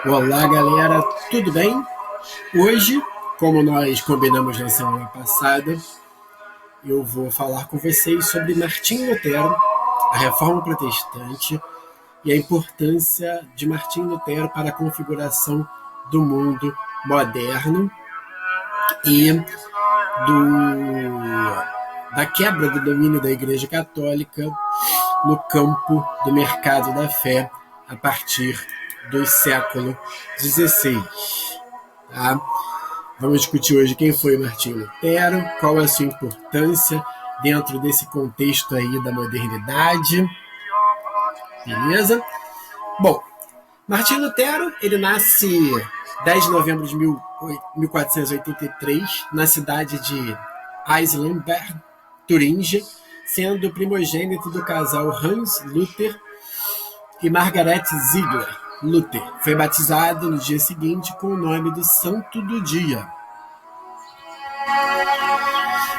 Olá, galera, tudo bem? Hoje, como nós combinamos na semana passada, eu vou falar com vocês sobre Martinho Lutero, a Reforma Protestante e a importância de Martinho Lutero para a configuração do mundo moderno e da quebra do domínio da Igreja Católica no campo do mercado da fé a partir do século XVI. Tá? Vamos discutir hoje quem foi Martinho Lutero, qual a sua importância dentro desse contexto aí da modernidade, beleza? Bom, Martinho Lutero, ele nasce 10 de novembro de 1483, na cidade de Eisenberg, Turingia, sendo primogênito do casal Hans Luther e Margaret Ziegler. Luther foi batizado no dia seguinte com o nome do Santo do Dia.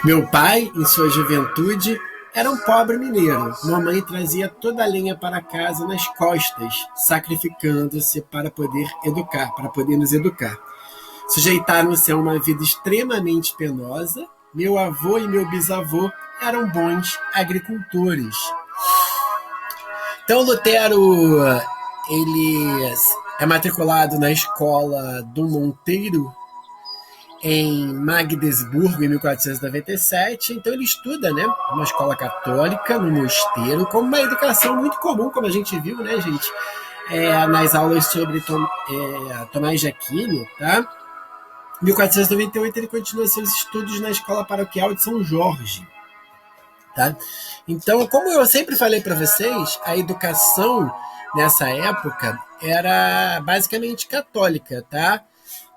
Meu pai, em sua juventude, era um pobre mineiro. Mamãe trazia toda a lenha para casa nas costas, sacrificando-se para poder nos educar. Sujeitaram-se a uma vida extremamente penosa. Meu avô e meu bisavô eram bons agricultores. Então, Lutero, ele é matriculado na escola do Monteiro, em Magdesburgo, em 1497. Então ele estuda, né, uma escola católica no mosteiro, com uma educação muito comum, como a gente viu, né, gente, nas aulas sobre Tomás de Aquino, tá? Em 1498 ele continua seus estudos na escola paroquial de São Jorge. Tá? Então, como eu sempre falei para vocês, a educação nessa época era basicamente católica, tá?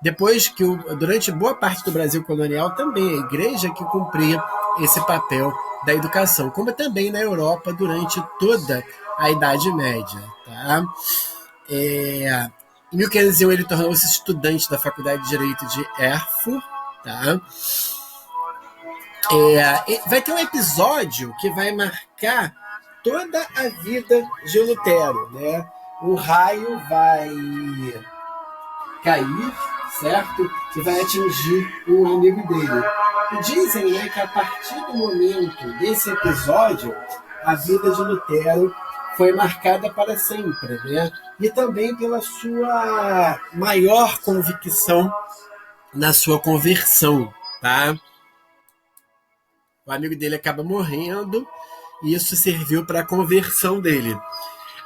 Depois que, durante boa parte do Brasil colonial, também a igreja que cumpria esse papel da educação, como também na Europa durante toda a Idade Média. Tá? Em 1501 ele tornou-se estudante da Faculdade de Direito de Erfurt. Tá? Vai ter um episódio que vai marcar toda a vida de Lutero. Né? O raio vai cair, certo? Que vai atingir um amigo dele. E dizem, né, que a partir do momento desse episódio, a vida de Lutero foi marcada para sempre, né? E também pela sua maior convicção na sua conversão, tá? O amigo dele acaba morrendo e isso serviu para a conversão dele.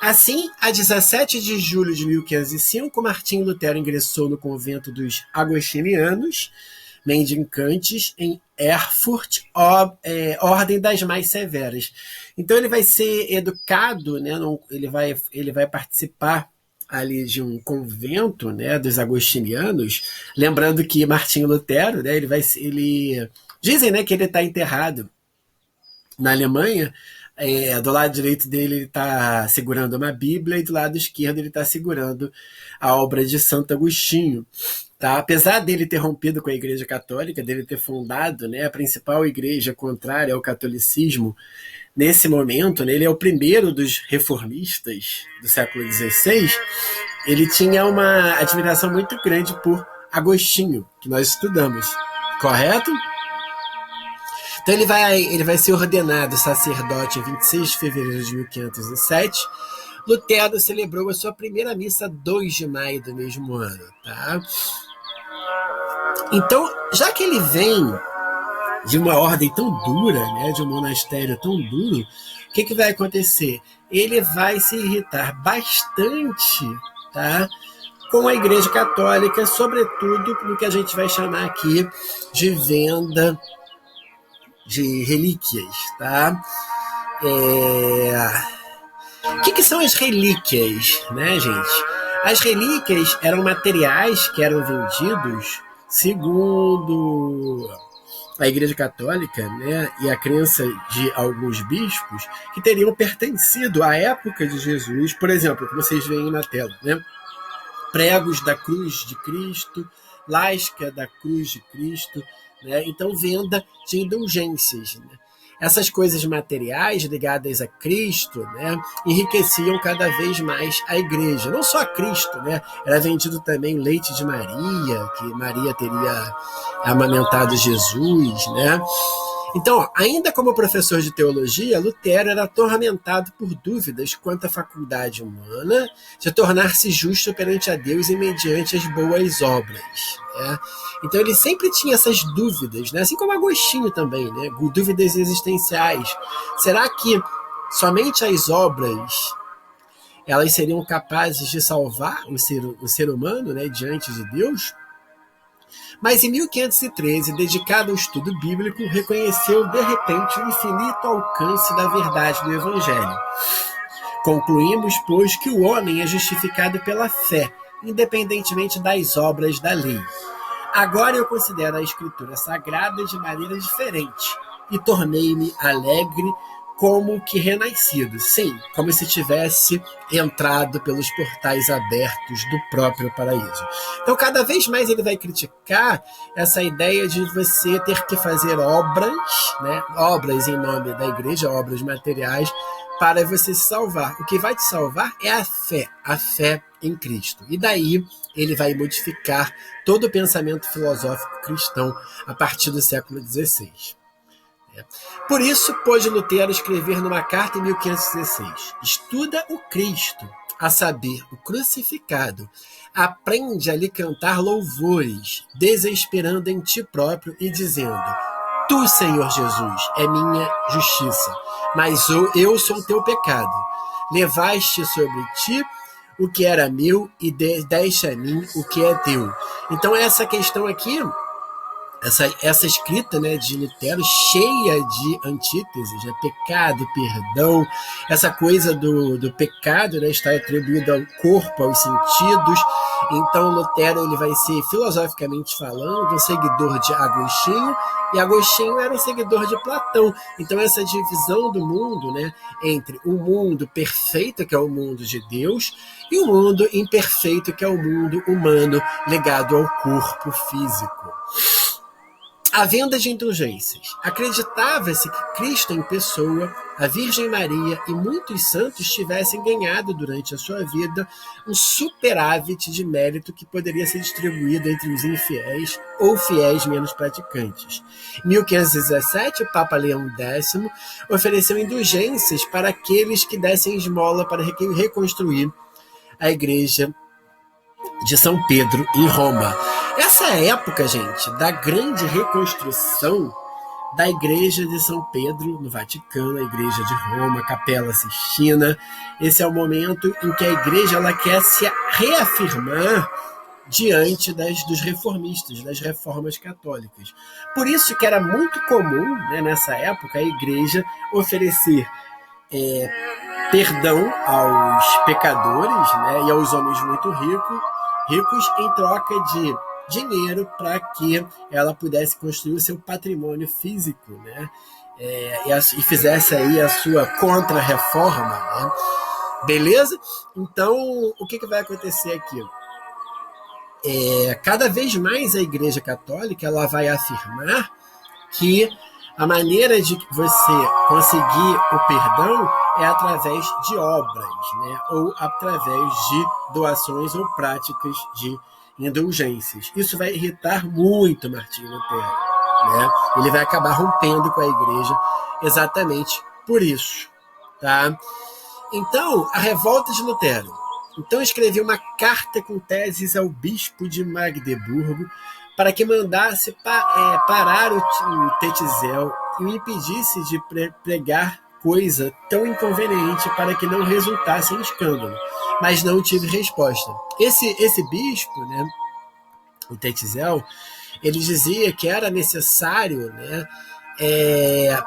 Assim, a 17 de julho de 1505, Martinho Lutero ingressou no convento dos agostinianos, mendicantes, em Erfurt, ordem das mais severas. Então ele vai ser educado, né, ele vai participar ali de um convento, né, dos agostinianos, lembrando que Martinho Lutero, né, dizem, né, que ele está enterrado na Alemanha. Do lado direito dele ele está segurando uma Bíblia e do lado esquerdo ele está segurando a obra de Santo Agostinho. Tá? Apesar dele ter rompido com a Igreja Católica, dele ter fundado, né, a principal igreja contrária ao catolicismo, nesse momento, né, ele é o primeiro dos reformistas do século XVI, ele tinha uma admiração muito grande por Agostinho, que nós estudamos, correto? Então ele vai ser ordenado sacerdote em 26 de fevereiro de 1507. Lutero celebrou a sua primeira missa 2 de maio do mesmo ano. Tá? Então, já que ele vem de uma ordem tão dura, né, de um monastério tão duro, o que vai acontecer? Ele vai se irritar bastante, tá, com a Igreja Católica, sobretudo no que a gente vai chamar aqui de venda de relíquias, tá? O que são as relíquias, né, gente? As relíquias eram materiais que eram vendidos segundo a Igreja Católica, né, e a crença de alguns bispos que teriam pertencido à época de Jesus, por exemplo, que vocês veem na tela, né? Pregos da cruz de Cristo, lasca da cruz de Cristo, né? Então, venda de indulgências. Né? essas coisas materiais ligadas a Cristo, né, enriqueciam cada vez mais a igreja. Não só a Cristo, né, era vendido também o leite de Maria, que Maria teria amamentado Jesus, né? Então, ainda como professor de teologia, Lutero era atormentado por dúvidas quanto à faculdade humana de tornar-se justo perante a Deus e mediante as boas obras. Né? Então, ele sempre tinha essas dúvidas, né? Assim como Agostinho também, né? Dúvidas existenciais. Será que somente as obras elas seriam capazes de salvar o ser humano, né, diante de Deus? Mas em 1513, dedicado ao estudo bíblico, reconheceu de repente o infinito alcance da verdade do Evangelho. Concluímos, pois, que o homem é justificado pela fé, independentemente das obras da lei. Agora eu considero a Escritura Sagrada de maneira diferente e tornei-me alegre como que renascido, sim, como se tivesse entrado pelos portais abertos do próprio paraíso. Então, cada vez mais ele vai criticar essa ideia de você ter que fazer obras, né, obras em nome da igreja, obras materiais, para você se salvar. O que vai te salvar é a fé em Cristo. E daí ele vai modificar todo o pensamento filosófico cristão a partir do século XVI. Por isso, pôde Lutero escrever numa carta em 1516: estuda o Cristo, a saber, o crucificado, aprende a lhe cantar louvores, desesperando em ti próprio e dizendo: tu, Senhor Jesus, é minha justiça, mas eu sou teu pecado. Levaste sobre ti o que era meu e deste a mim o que é teu. Então, essa questão aqui, essa escrita, né, de Lutero, cheia de antíteses, né, pecado, perdão, essa coisa do pecado, né, está atribuído ao corpo, aos sentidos. Então Lutero ele vai ser, filosoficamente falando, um seguidor de Agostinho, e Agostinho era um seguidor de Platão. Então essa divisão do mundo, né, entre o mundo perfeito, que é o mundo de Deus, e o mundo imperfeito, que é o mundo humano, ligado ao corpo físico. A venda de indulgências. Acreditava-se que Cristo em pessoa, a Virgem Maria e muitos santos tivessem ganhado durante a sua vida um superávit de mérito que poderia ser distribuído entre os infiéis ou fiéis menos praticantes. Em 1517, o Papa Leão X ofereceu indulgências para aqueles que dessem esmola para reconstruir a igreja de São Pedro em Roma. Essa época, gente, da grande reconstrução da igreja de São Pedro no Vaticano, a igreja de Roma, a Capela Sistina, esse é o momento em que a igreja ela quer se reafirmar diante dos reformistas, das reformas católicas. Por isso que era muito comum, né, nessa época, a igreja oferecer perdão aos pecadores, né, e aos homens muito ricos em troca de dinheiro para que ela pudesse construir o seu patrimônio físico, né? E fizesse aí a sua contra-reforma, né? Beleza? Então, o que vai acontecer aqui? Cada vez mais a Igreja Católica ela vai afirmar que a maneira de você conseguir o perdão é através de obras, né? Ou através de doações ou práticas de indulgências. Isso vai irritar muito Martinho Lutero, né? Ele vai acabar rompendo com a igreja exatamente por isso, tá? Então, a revolta de Lutero. Então, escreveu uma carta com teses ao bispo de Magdeburgo para que mandasse parar o Tetzel e o impedisse de pregar coisa tão inconveniente para que não resultasse em escândalo. Mas não tive resposta. Esse bispo, né, o Tetzel, ele dizia que era necessário, né,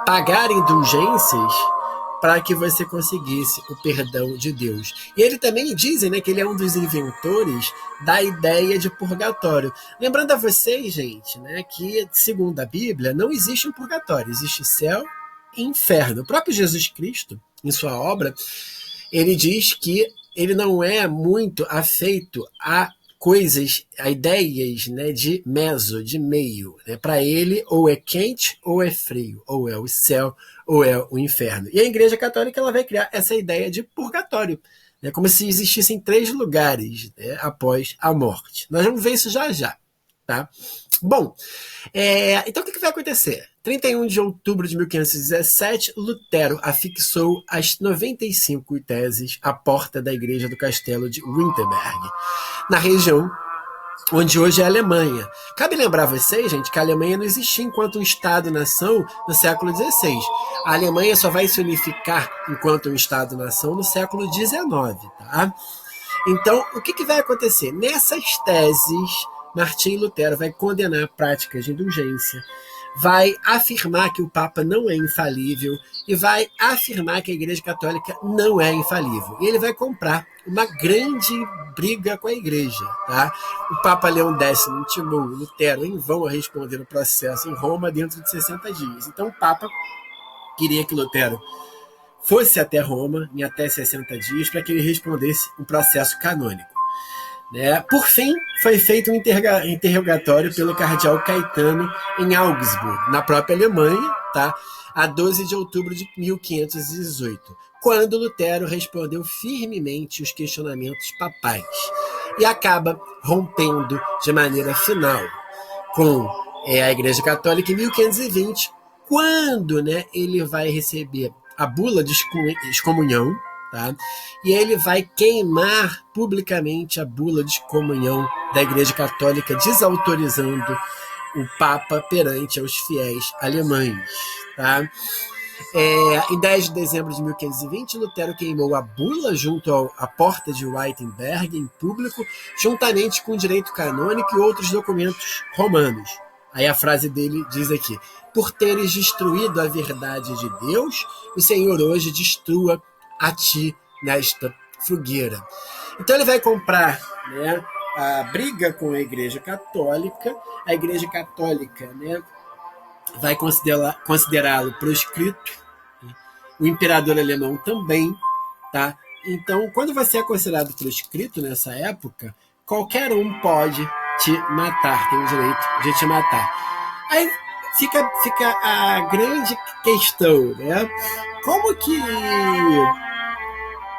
pagar indulgências para que você conseguisse o perdão de Deus. E ele também dizem, né, que ele é um dos inventores da ideia de purgatório. Lembrando a vocês, gente, né, que segundo a Bíblia não existe um purgatório, existe céu e inferno. O próprio Jesus Cristo, em sua obra, ele diz que ele não é muito afeito a coisas, ideias, né, de meso, de meio. Né? Para ele, ou é quente ou é frio, ou é o céu ou é o inferno. E a Igreja Católica ela vai criar essa ideia de purgatório, né? Como se existissem 3 lugares, né, após a morte. Nós vamos ver isso já já. Tá? Bom, então o que vai acontecer? 31 de outubro de 1517, Lutero afixou as 95 teses à porta da igreja do castelo de Wittenberg, na região onde hoje é a Alemanha. Cabe lembrar vocês, gente, que a Alemanha não existia enquanto um Estado-nação no século XVI. A Alemanha só vai se unificar enquanto um Estado-nação no século XIX. Tá? Então, o que vai acontecer? Nessas teses, Martim Lutero vai condenar práticas de indulgência, vai afirmar que o Papa não é infalível e vai afirmar que a Igreja Católica não é infalível. E ele vai comprar uma grande briga com a Igreja. Tá? O Papa Leão X intimou Lutero em vão a responder no processo em Roma dentro de 60 dias. Então o Papa queria que Lutero fosse até Roma em até 60 dias para que ele respondesse um processo canônico. Né? Por fim, foi feito um interrogatório pelo cardeal Caetano em Augsburg, na própria Alemanha, tá? A 12 de outubro de 1518, quando Lutero respondeu firmemente os questionamentos papais e acaba rompendo de maneira final com a Igreja Católica em 1520, quando, né, ele vai receber a bula de excomunhão. Tá? E ele vai queimar publicamente a bula de excomunhão da Igreja Católica, desautorizando o Papa perante aos fiéis alemães. Tá? Em 10 de dezembro de 1520, Lutero queimou a bula junto à porta de Wittenberg em público, juntamente com o direito canônico e outros documentos romanos. Aí a frase dele diz aqui: por teres destruído a verdade de Deus, o Senhor hoje destrua a ti nesta fogueira. Então ele vai comprar, né, a briga com a Igreja Católica. A Igreja Católica, né, vai considerá-lo proscrito. O imperador alemão também. Tá? Então, quando você é considerado proscrito nessa época, qualquer um pode te matar, tem o direito de te matar. Aí fica a grande questão, né? Como que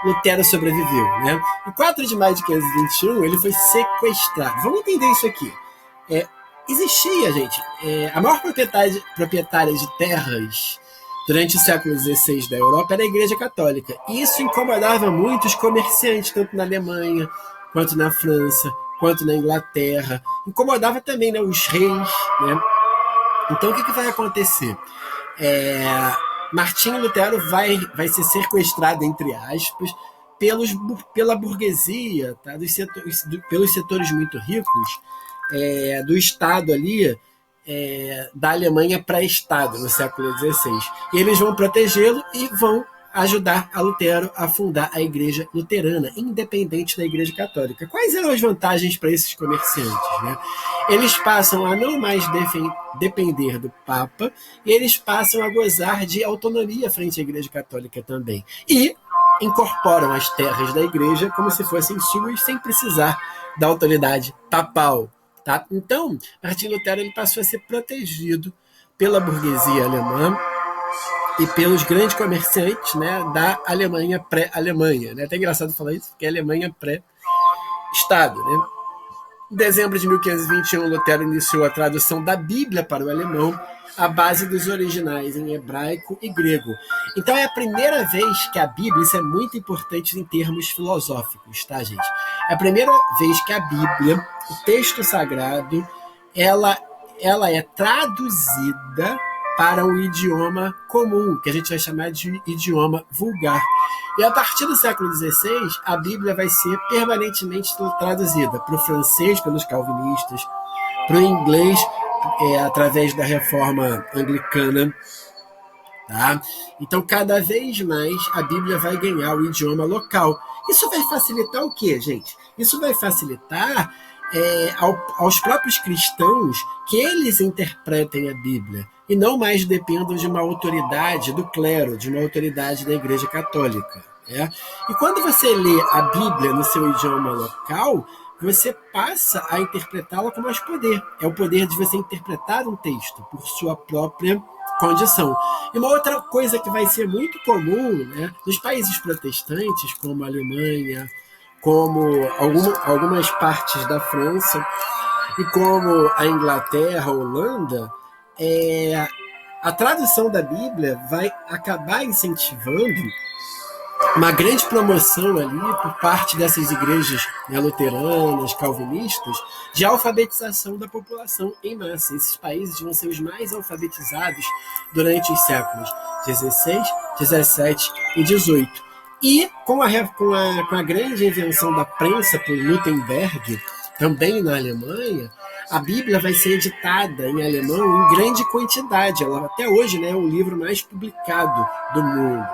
Lutero sobreviveu, né? Em 4 de maio de 1521, ele foi sequestrado. Vamos entender isso aqui. Existia, gente, a maior proprietária de terras durante o século XVI da Europa era a Igreja Católica. E isso incomodava muito os comerciantes, tanto na Alemanha, quanto na França, quanto na Inglaterra. Incomodava também, né, os reis. Né? Então, o que vai acontecer? Martinho Lutero vai ser sequestrado, entre aspas, pela burguesia, tá? Pelos setores muito ricos do Estado ali, da Alemanha pré-Estado, no século XVI. E eles vão protegê-lo e vão ajudar a Lutero a fundar a Igreja Luterana, independente da Igreja Católica. Quais eram as vantagens para esses comerciantes? Né? Eles passam a não mais depender do Papa e eles passam a gozar de autonomia frente à Igreja Católica também. E incorporam as terras da Igreja como se fossem suas, sem precisar da autoridade papal. Tá? Então, Martinho Lutero ele passou a ser protegido pela burguesia alemã e pelos grandes comerciantes, né, da Alemanha pré-Alemanha. Né? É até engraçado falar isso, porque é Alemanha pré-Estado. Né? Em dezembro de 1521, Lutero iniciou a tradução da Bíblia para o alemão, à base dos originais em hebraico e grego. Então é a primeira vez que a Bíblia, isso é muito importante em termos filosóficos, tá, gente? É a primeira vez que a Bíblia, o texto sagrado, ela é traduzida para um idioma comum, que a gente vai chamar de idioma vulgar. E a partir do século XVI, a Bíblia vai ser permanentemente traduzida para o francês pelos calvinistas, para o inglês através da reforma anglicana. Tá? Então, cada vez mais, a Bíblia vai ganhar o idioma local. Isso vai facilitar o quê, gente? Isso vai facilitar aos próprios cristãos que eles interpretem a Bíblia e não mais dependam de uma autoridade do clero, de uma autoridade da Igreja Católica. Né? E quando você lê a Bíblia no seu idioma local, você passa a interpretá-la com mais poder. É o poder de você interpretar um texto por sua própria condição. E uma outra coisa que vai ser muito comum, né, nos países protestantes, como a Alemanha, como algumas partes da França, e como a Inglaterra, a Holanda, a tradução da Bíblia vai acabar incentivando uma grande promoção ali por parte dessas igrejas, né, luteranas, calvinistas, de alfabetização da população em massa. Esses países vão ser os mais alfabetizados durante os séculos XVI, XVII e XVIII. E com a grande invenção da prensa por Gutenberg, também na Alemanha, a Bíblia vai ser editada em alemão em grande quantidade. Ela até hoje, né, é o livro mais publicado do mundo.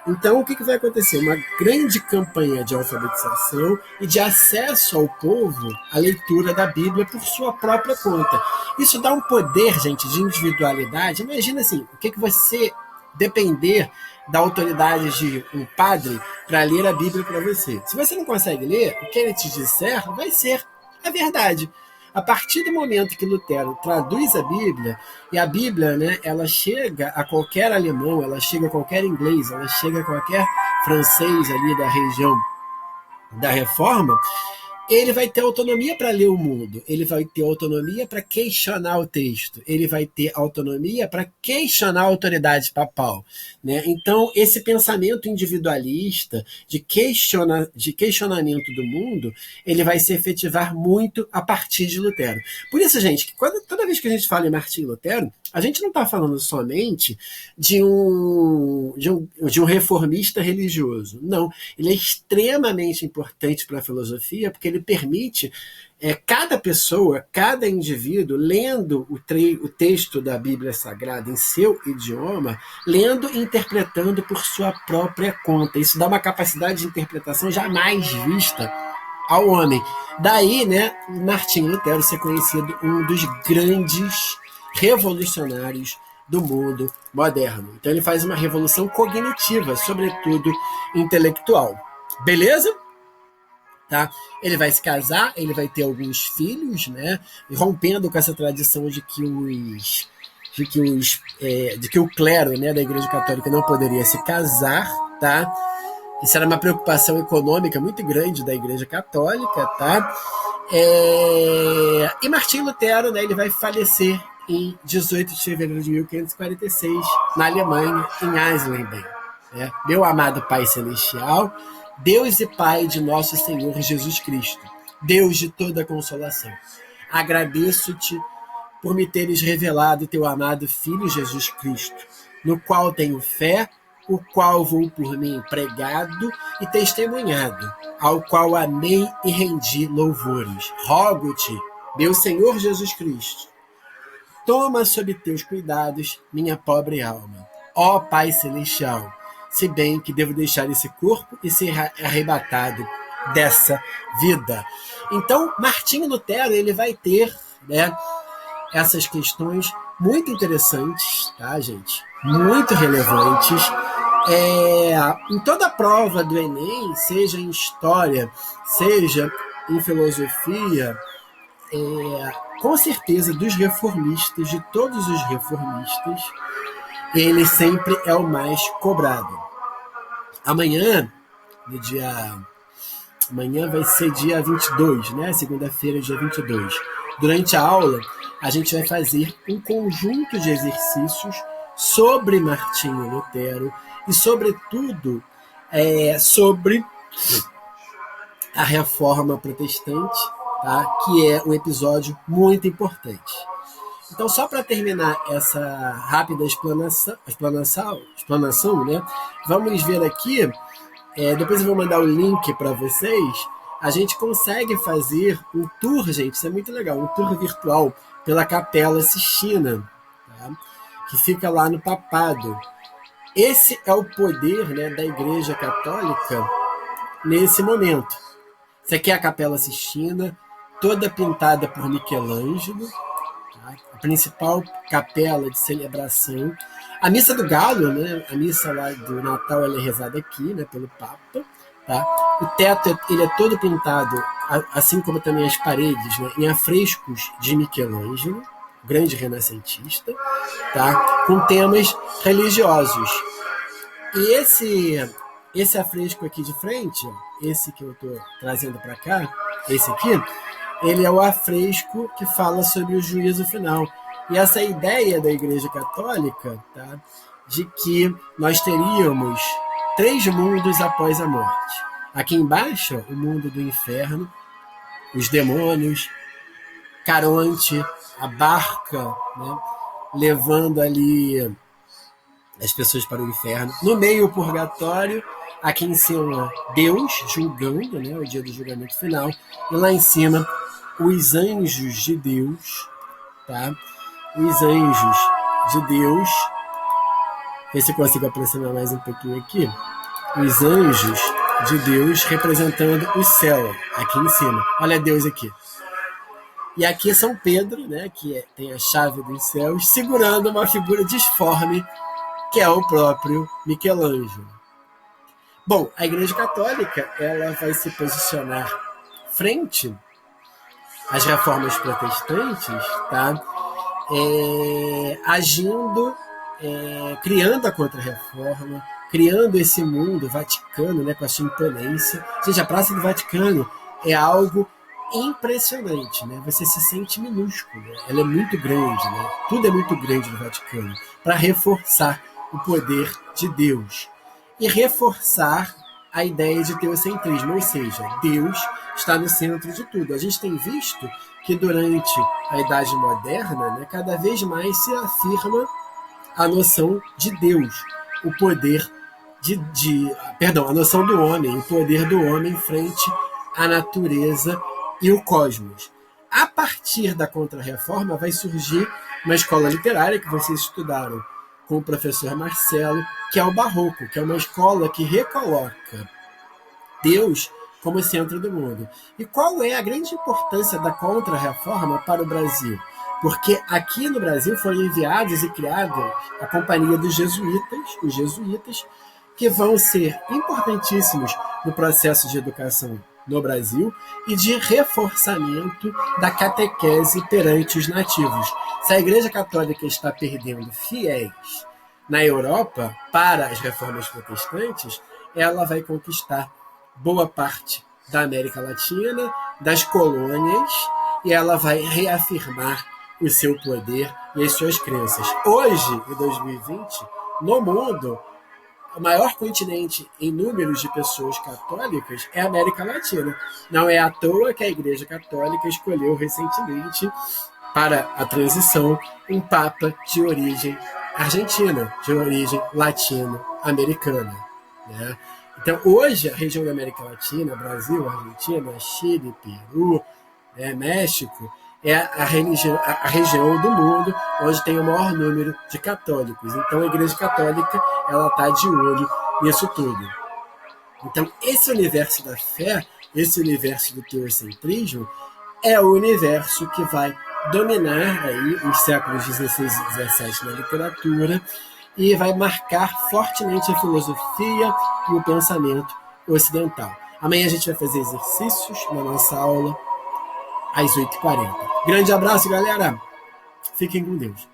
Então, o que vai acontecer? Uma grande campanha de alfabetização e de acesso ao povo à leitura da Bíblia por sua própria conta. Isso dá um poder, gente, de individualidade. Imagina assim, o que você depender da autoridade de um padre para ler a Bíblia para você. Se você não consegue ler, o que ele te disser vai ser a verdade. A partir do momento que Lutero traduz a Bíblia, e a Bíblia, né, ela chega a qualquer alemão, ela chega a qualquer inglês, ela chega a qualquer francês ali da região da Reforma, ele vai ter autonomia para ler o mundo, ele vai ter autonomia para questionar o texto, ele vai ter autonomia para questionar a autoridade papal, né? Então, esse pensamento individualista de questionamento do mundo, ele vai se efetivar muito a partir de Lutero. Por isso, gente, toda vez que a gente fala em Martinho Lutero, a gente não está falando somente de um reformista religioso. Não, ele é extremamente importante para a filosofia, porque ele permite cada pessoa, cada indivíduo, lendo o texto da Bíblia Sagrada em seu idioma, lendo e interpretando por sua própria conta. Isso dá uma capacidade de interpretação jamais vista ao homem. Daí, né, Martinho Lutero ser conhecido um dos grandes revolucionários do mundo moderno. Então ele faz uma revolução cognitiva, sobretudo intelectual. Beleza? Tá? Ele vai se casar, ele vai ter alguns filhos, né? Rompendo com essa tradição de que o clero, né, da Igreja Católica não poderia se casar, tá? Isso era uma preocupação econômica muito grande da Igreja Católica, tá? E Martinho Lutero, né, ele vai falecer em 18 de fevereiro de 1546, na Alemanha, em Eisleben. Né? Meu amado Pai Celestial, Deus e Pai de nosso Senhor Jesus Cristo, Deus de toda consolação, agradeço-te por me teres revelado teu amado Filho Jesus Cristo, no qual tenho fé, o qual vou por mim pregado e testemunhado, ao qual amei e rendi louvores. Rogo-te, meu Senhor Jesus Cristo, toma sob teus cuidados minha pobre alma. Ó Pai Celestial, se bem que devo deixar esse corpo e ser arrebatado dessa vida. Então, Martinho Lutero, ele vai ter, né, essas questões muito interessantes, tá, gente? Muito relevantes. Em toda a prova do Enem, seja em história, seja em filosofia, com certeza, dos reformistas, de todos os reformistas, ele sempre é o mais cobrado. Amanhã vai ser dia 22, né? Segunda-feira, dia 22. Durante a aula, a gente vai fazer um conjunto de exercícios sobre Martinho Lutero e, sobretudo, sobre a Reforma Protestante, tá? Que é um episódio muito importante. Então, só para terminar essa rápida explanação, né? Vamos ver aqui, depois eu vou mandar o link para vocês. A gente consegue fazer um tour, gente, isso é muito legal, um tour virtual pela Capela Sistina, tá? Que fica lá no Papado. Esse é o poder, né, da Igreja Católica nesse momento. Essa aqui é a Capela Sistina, toda pintada por Michelangelo, tá? A principal capela de celebração. A Missa do Galo, né, a missa lá do Natal, ela é rezada aqui, né, pelo Papa. tá? O teto ele é todo pintado, assim como também as paredes, né, em afrescos de Michelangelo, grande renascentista, tá? Com temas religiosos. E esse afresco aqui de frente, esse que eu estou trazendo para cá, esse aqui, ele é o afresco que fala sobre o juízo final. E essa ideia da Igreja Católica, tá, de que nós teríamos 3 mundos após a morte. Aqui embaixo, o mundo do inferno, os demônios, Caronte, a barca, né, levando ali as pessoas para o inferno. No meio, o purgatório. Aqui em cima, Deus julgando, né, o dia do julgamento final. E lá em cima, os anjos de Deus. Tá? Os anjos de Deus. Ver se eu consigo aproximar mais um pouquinho aqui. Os anjos de Deus representando o céu, aqui em cima. Olha Deus aqui. E aqui São Pedro, né, que tem a chave dos céus, segurando uma figura disforme, que é o próprio Michelangelo. Bom, a Igreja Católica ela vai se posicionar frente às reformas protestantes, tá? Agindo, criando a Contra-Reforma, criando esse mundo Vaticano, né, com a sua imponência. Gente, a Praça do Vaticano é algo impressionante, né? Você se sente minúsculo, ela é muito grande, né? Tudo é muito grande no Vaticano, para reforçar o poder de Deus e reforçar a ideia de teocentrismo, ou seja, Deus está no centro de tudo. A gente tem visto que durante a Idade Moderna, né, cada vez mais se afirma a noção de Deus, o poder a noção do homem, o poder do homem frente à natureza e o cosmos. A partir da Contra-Reforma vai surgir uma escola literária que vocês estudaram com o professor Marcelo, que é o Barroco, que é uma escola que recoloca Deus como centro do mundo. E qual é a grande importância da Contra-Reforma para o Brasil? Porque aqui no Brasil foram enviados e criados a Companhia dos Jesuítas, os jesuítas, que vão ser importantíssimos no processo de educação no Brasil e de reforçamento da catequese perante os nativos. Se a Igreja Católica está perdendo fiéis na Europa para as reformas protestantes, ela vai conquistar boa parte da América Latina, das colônias, e ela vai reafirmar o seu poder e as suas crenças. Hoje, em 2020, no mundo, o maior continente em números de pessoas católicas é a América Latina. Não é à toa que a Igreja Católica escolheu recentemente, para a transição, um Papa de origem argentina, de origem latino-americana. Né? Então, hoje, a região da América Latina, Brasil, Argentina, Chile, Peru, México, é a região do mundo onde tem o maior número de católicos. Então, a Igreja Católica ela está de olho nisso tudo. Então, esse universo da fé, esse universo do teocentrismo, é o universo que vai dominar aí os séculos XVI e XVII na literatura e vai marcar fortemente a filosofia e o pensamento ocidental. Amanhã a gente vai fazer exercícios na nossa aula às 8h40. Grande abraço, galera. Fiquem com Deus.